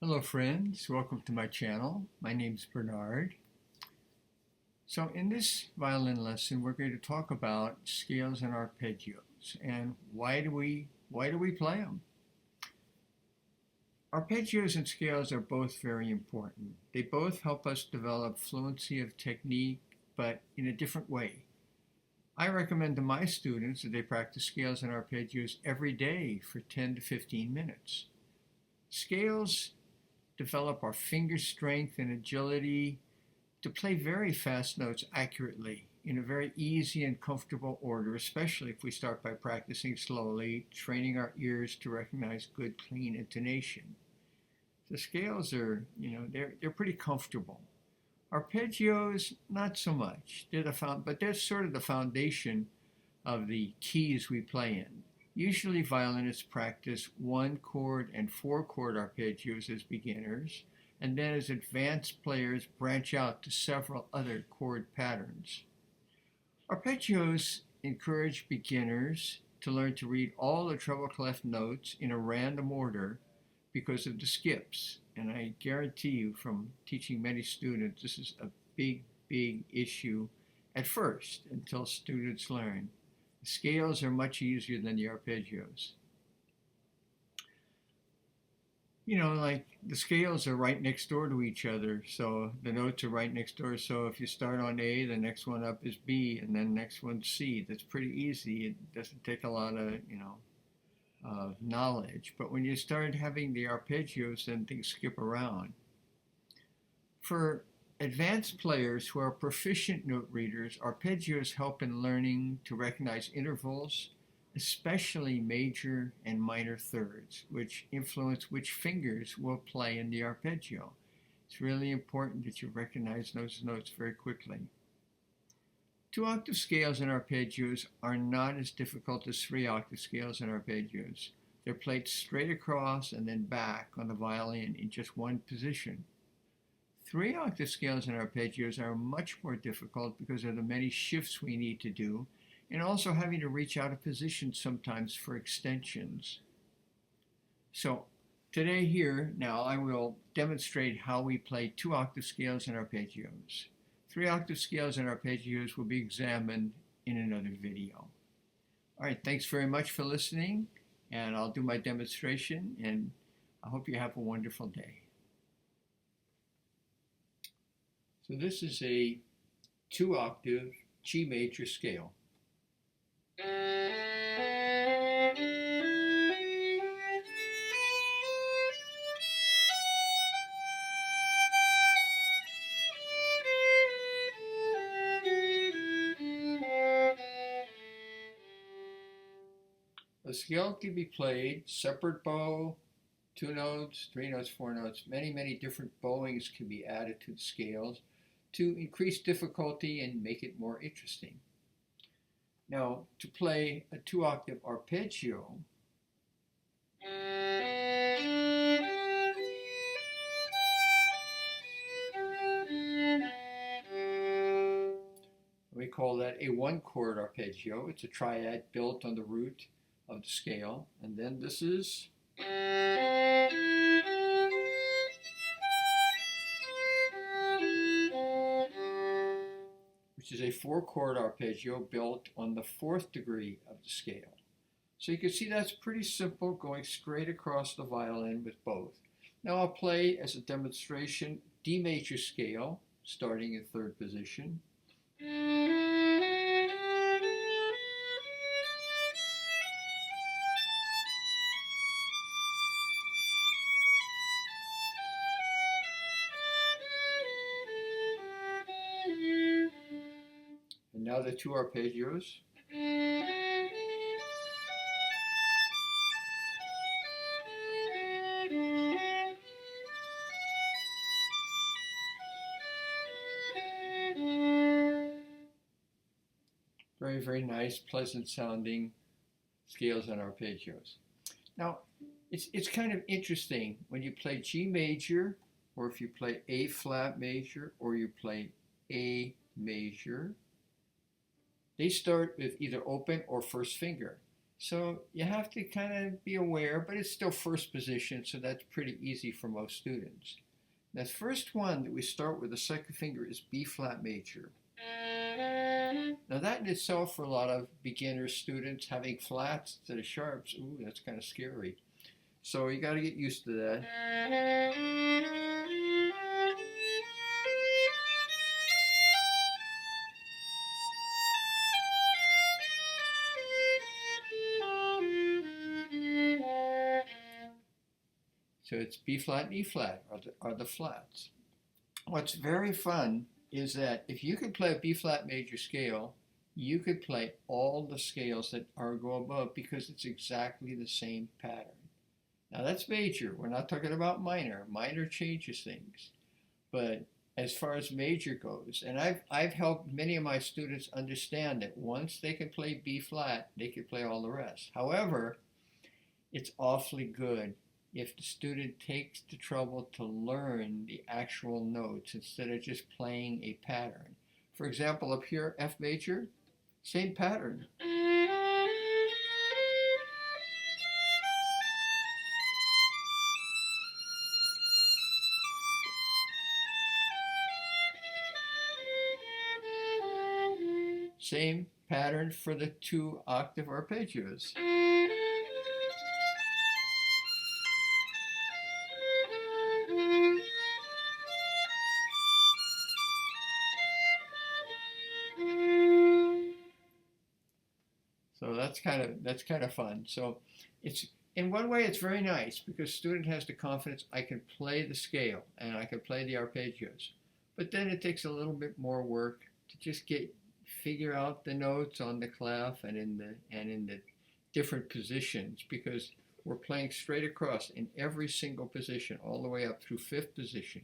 Hello friends, welcome to my channel. My name is Bernard. So in this violin lesson we're going to talk about scales and arpeggios and why do we play them? Arpeggios and scales are both very important. They both help us develop fluency of technique, but in a different way. I recommend to my students that they practice scales and arpeggios every day for 10 to 15 minutes. Scales develop our finger strength and agility to play very fast notes accurately in a very easy and comfortable order, especially if we start by practicing slowly, training our ears to recognize good, clean intonation. The scales are, they're pretty comfortable. Arpeggios, not so much. But they're sort of the foundation of the keys we play in. Usually violinists practice 1-chord and 4-chord arpeggios as beginners, and then as advanced players branch out to several other chord patterns. Arpeggios encourage beginners to learn to read all the treble clef notes in a random order because of the skips. And I guarantee you from teaching many students, this is a big issue at first until students learn. The scales are much easier than the arpeggios. Like the scales are right next door to each other, so the notes are right next door. So if you start on A, the next one up is B, and then next one's C. That's pretty easy. It doesn't take a lot of, knowledge. But when you start having the arpeggios, then things skip around. For advanced players who are proficient note readers, arpeggios help in learning to recognize intervals, especially major and minor thirds, which influence which fingers will play in the arpeggio. It's really important that you recognize those notes very quickly. 2-octave scales and arpeggios are not as difficult as 3-octave scales and arpeggios. They're played straight across and then back on the violin in just one position. 3-octave scales and arpeggios are much more difficult because of the many shifts we need to do and also having to reach out of position sometimes for extensions. So today now I will demonstrate how we play 2-octave scales and arpeggios. 3-octave scales and arpeggios will be examined in another video. All right, thanks very much for listening, and I'll do my demonstration, and I hope you have a wonderful day. So this is a 2-octave G major scale. The scale can be played separate bow, 2 notes, 3 notes, 4 notes. Many different bowings can be added to the scales to increase difficulty and make it more interesting. Now, to play a 2-octave arpeggio, we call that a 1-chord arpeggio. It's a triad built on the root of the scale, and then this is which is a 4-chord arpeggio built on the 4th degree of the scale. So you can see that's pretty simple, going straight across the violin with both. Now I'll play as a demonstration D major scale, starting in 3rd position. And now the 2 arpeggios. Very nice, pleasant sounding scales and arpeggios. Now, it's kind of interesting when you play G major, or if you play A flat major, or you play A major, they start with either open or first finger. So you have to kind of be aware, but it's still first position, so that's pretty easy for most students. The first one that we start with the second finger is B flat major. Now that in itself for a lot of beginner students having flats instead of sharps, ooh, that's kind of scary. So you got to get used to that. So it's B flat and E flat are the flats. What's very fun is that if you could play a B flat major scale, you could play all the scales that are go above because it's exactly the same pattern. Now that's major. We're not talking about minor. Minor changes things. But as far as major goes, and I've helped many of my students understand that once they can play B flat, they can play all the rest. However, it's awfully good if the student takes the trouble to learn the actual notes instead of just playing a pattern. For example, up here, F major, same pattern. Same pattern for the two octave arpeggios. So that's kind of fun. So it's in one way it's very nice because student has the confidence I can play the scale and I can play the arpeggios. But then it takes a little bit more work to just figure out the notes on the clef and in the different positions because we're playing straight across in every single position all the way up through fifth position.